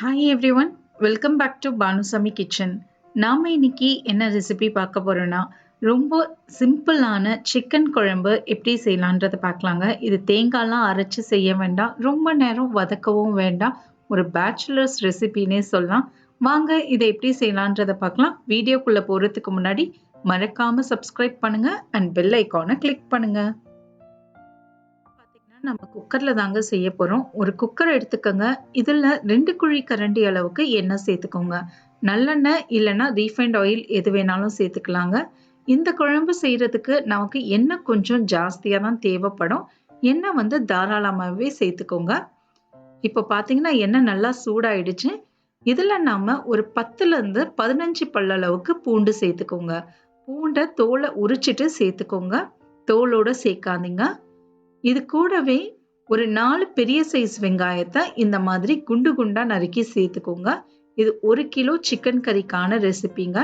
Hi everyone, welcome back to Banu Sami kitchen. நாம இன்னைக்கு என்ன ரெசிபி பார்க்க போறோம்னா, ரொம்ப சிம்பிளான சிக்கன் குழம்பு எப்படி செய்யலான்றதை பார்க்கலாங்க. இது தேங்காய்லாம் அரைச்சு செய்ய வேண்டாம், ரொம்ப நேரம் வதக்கவும் வேண்டாம். ஒரு பேச்சுலர்ஸ் ரெசிபின்னே சொல்லலாம். வாங்க இதை எப்படி செய்யலான்றதை பார்க்கலாம். வீடியோக்குள்ள போறதுக்கு முன்னாடி மறக்காம சப்ஸ்கிரைப் பண்ணுங்க அண்ட் பெல் ஐக்கானை கிளிக் பண்ணுங்க. நம்ம குக்கர்ல தாங்க செய்ய போறோம். ஒரு குக்கர் எடுத்துக்கோங்க. இதுல 2 குழி கரண்டி அளவுக்கு எண்ணெய் சேர்த்துக்கோங்க. நல்லெண்ணெய் இல்லைன்னா ரீஃபைண்ட் ஆயில் எது வேணாலும் சேர்த்துக்கலாங்க. இந்த குழம்பு செய்யறதுக்கு நமக்கு எண்ணெய் கொஞ்சம் ஜாஸ்தியா தான் தேவைப்படும். எண்ணெய் வந்து தாராளமாகவே சேர்த்துக்கோங்க. இப்போ பார்த்தீங்கன்னா எண்ணெய் நல்லா சூடாயிடுச்சு. இதுல நாம ஒரு 10ல இருந்து 15 பல்லளவுக்கு பூண்டு சேர்த்துக்கோங்க. பூண்டை தோலை உரிச்சிட்டு சேர்த்துக்கோங்க. தோலோட சேர்க்காதீங்க. இது கூடவே ஒரு 4 பெரிய சைஸ் வெங்காயத்தை இந்த மாதிரி குண்டு குண்டா நறுக்கி சேர்த்துக்கோங்க. இது 1 கிலோ சிக்கன் கறிக்கான ரெசிபிங்க.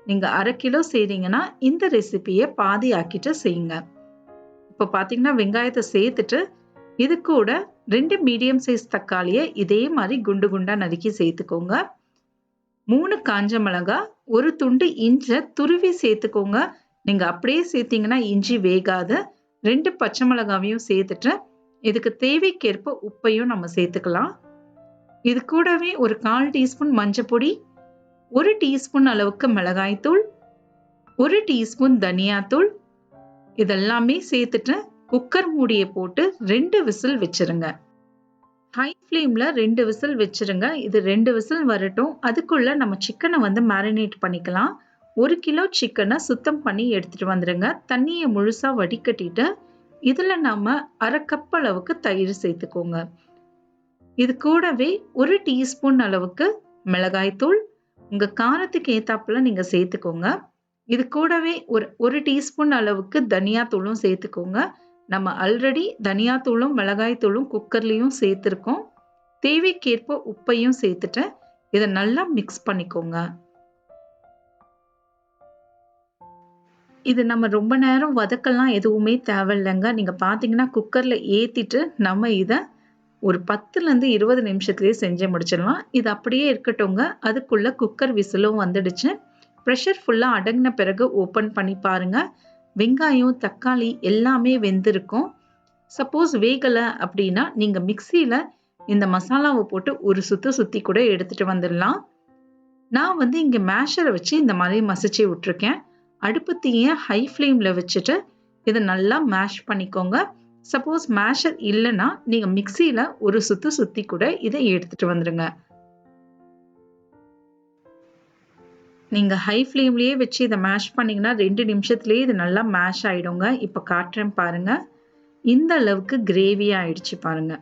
நீங்க 1/2 கிலோ செய்றீங்கன்னா இந்த ரெசிபியை பாதி ஆக்கிட்டு செய்யுங்க. இப்போ பார்த்தீங்கன்னா வெங்காயத்தை சேர்த்துட்டு இது கூட 2 மீடியம் சைஸ் தக்காளியை இதே மாதிரி குண்டு குண்டா நறுக்கி சேர்த்துக்கோங்க. 3 காஞ்ச மிளகாய், ஒரு துண்டு இஞ்சி துருவி சேர்த்துக்கோங்க. நீங்க அப்படியே சேர்த்தீங்கன்னா இஞ்சி வேகாது. 2 பச்சை மிளகாவையும் சேர்த்துட்டு இதுக்கு தேவைக்கேற்ப உப்பையும் நம்ம சேர்த்துக்கலாம். இது கூடவே ஒரு 1/4 டீஸ்பூன் மஞ்சள் பொடி, 1 டீஸ்பூன் அளவுக்கு மிளகாய் தூள், 1 டீஸ்பூன் தனியாத்தூள் இதெல்லாமே சேர்த்துட்டு குக்கர் மூடியை போட்டு 2 விசில் வச்சிருங்க. ஹை ஃப்ளேம்ல 2 விசில் வச்சிருங்க. இது 2 விசில் வரட்டும். அதுக்குள்ள நம்ம சிக்கனை வந்து மேரினேட் பண்ணிக்கலாம். 1 கிலோ சிக்கனை சுத்தம் பண்ணி எடுத்துட்டு வந்துடுங்க. தண்ணியை முழுசா வடிகட்டிட்டு இதுல நாம 1/2 கப் அளவுக்கு தயிர் சேர்த்துக்கோங்க. இது கூடவே 1 டீஸ்பூன் அளவுக்கு மிளகாய் தூள், உங்க காரத்துக்கு ஏத்தாப்புல நீங்க சேர்த்துக்கோங்க. இது கூடவே ஒரு டீஸ்பூன் அளவுக்கு தனியா தூளும் சேர்த்துக்கோங்க. நம்ம ஆல்ரெடி தனியா தூளும் மிளகாய் தூளும் குக்கர்லயும் சேர்த்துருக்கோம். தேவைக்கேற்ப உப்பையும் சேர்த்துட்டு இதை நல்லா மிக்ஸ் பண்ணிக்கோங்க. இது நம்ம ரொம்ப நேரம் வதக்கலாம் எதுவுமே தேவையில்லைங்க. நீங்க பார்த்தீங்கன்னா குக்கர்ல ஏத்திட்டு நம்ம இதை ஒரு 10ல இருந்து 20 நிமிஷத்துலயே செஞ்சு முடிச்சிடலாம். இது அப்படியே இருக்கட்டும்ங்க. அதுக்குள்ள குக்கர் விசிலும் வந்துடுச்சு. ப்ரெஷர் ஃபுல்லா அடங்கின பிறகு ஓப்பன் பண்ணி பாருங்க. வெங்காயம் தக்காளி எல்லாமே வெந்திருக்கும். சப்போஸ் வேகலை அப்படின்னா நீங்க மிக்சியில இந்த மசாலாவை போட்டு ஒரு சுத்தி கூட எடுத்துட்டு வந்துடலாம். நான் வந்து இங்க மேஷரை வச்சு இந்த மாதிரி மசிச்சு விட்டுருக்கேன். அடுப்பு தீயை ஹை ஃப்ளேம்ல வச்சுட்டு இதை நல்லா மேஷ் பண்ணிக்கோங்க. சப்போஸ் மேஷர் இல்லைன்னா நீங்க மிக்சியில ஒரு சுத்தி கூட இதை எடுத்துட்டு வந்துடுங்க. நீங்க ஹை ஃப்ளேம்லயே வச்சு இதை மேஷ் பண்ணீங்கன்னா 2 நிமிஷத்துலயே இது நல்லா மேஷ் ஆயிடுங்க. இப்போ காட்டுறேன் பாருங்க. இந்த அளவுக்கு கிரேவி ஆயிடுச்சு பாருங்க.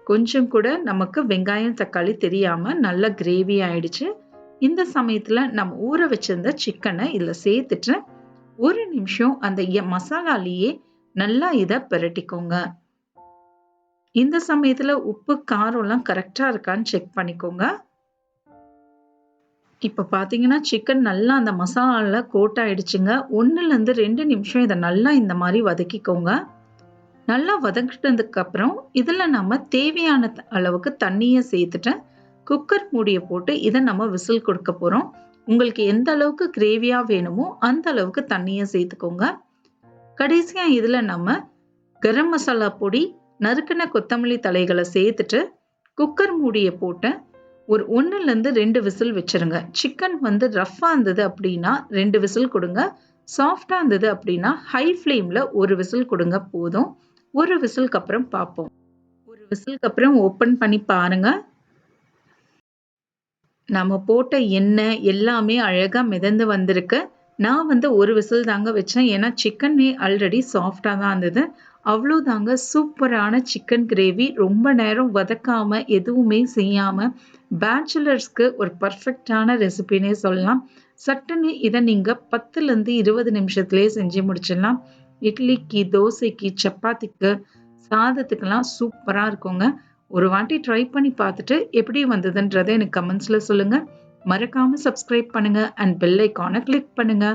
கொஞ்சம் கூட நமக்கு வெங்காயம் தக்காளி தெரியாம நல்லா கிரேவி ஆயிடுச்சு. இந்த சமயத்துல நம்ம ஊற வச்சிருந்த சிக்கனை இதுல சேர்த்துட்டு 1 நிமிஷம் அந்த மசாலாலேயே நல்லா இதை பிரட்டிக்கோங்க. இந்த சமயத்துல உப்பு காரம் எல்லாம் கரெக்டா இருக்கான்னு செக் பண்ணிக்கோங்க. இப்ப பாத்தீங்கன்னா சிக்கன் நல்லா அந்த மசாலால கோட் ஆயிடுச்சுங்க. 1ல இருந்து 2 நிமிஷம் இதை நல்லா இந்த மாதிரி வதக்கிக்கோங்க. நல்லா வதக்கிட்டதுக்கு அப்புறம் இதுல நம்ம தேவையான அளவுக்கு தண்ணியை சேர்த்துட்டு குக்கர் மூடியை போட்டு இதை நம்ம விசில் கொடுக்க போறோம். உங்களுக்கு எந்த அளவுக்கு கிரேவியா வேணுமோ அந்த அளவுக்கு தண்ணியை சேர்த்துக்கோங்க. கடைசியா இதுல நம்ம கரம் மசாலா பொடி, நறுக்கின கொத்தமல்லி தலைகளை சேர்த்துட்டு குக்கர் மூடியை போட்டு ஒரு 1ல இருந்து 2 விசில் வச்சிருங்க. சிக்கன் வந்து ரஃப்பா இருந்தது அப்படின்னா 2 விசில் கொடுங்க. சாஃப்டா இருந்தது அப்படின்னா ஹை ஃப்ளேம்ல ஒரு விசில் கொடுங்க போதும். ஒரு விசிலுக்கு அப்புறம் பார்ப்போம். ஒரு விசிலுக்கு அப்புறம் ஓப்பன் பண்ணி பாருங்க. நம்ம போட்ட எண்ணெய் எல்லாமே அழகா மிதந்து வந்திருக்கு. நான் வந்து ஒரு விசில் தாங்க வச்சேன். ஏன்னா சிக்கனே ஆல்ரெடி சாஃப்டா தான் இருந்தது. அவ்வளோதாங்க. சூப்பரான சிக்கன் கிரேவி. ரொம்ப நேரம் வதக்காம எதுவுமே செய்யாம பேச்சுலர்ஸ்க்கு ஒரு பர்ஃபெக்டான ரெசிபினே சொல்லலாம். சட்டுன்னு இதை நீங்க 10ல இருந்து 20 நிமிஷத்துலயே செஞ்சு முடிச்சிடலாம். இட்லிக்கு, தோசைக்கு, சப்பாத்திக்கு, சாதத்துக்கெல்லாம் சூப்பரா இருக்குங்க. ஒரு வாட்டி ட்ரை பண்ணி பார்த்துட்டு எப்படி வந்ததுன்றதை எனக்கு கமெண்ட்ஸ்ல சொல்லுங்க. மறக்காம சப்ஸ்கிரைப் பண்ணுங்க அண்ட் பெல் ஐக்கானை கிளிக் பண்ணுங்க.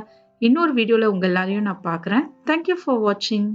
இன்னொரு வீடியோல உங்க எல்லாரையும் நான் பார்க்குறேன். தேங்க்யூ ஃபார் வாட்சிங்.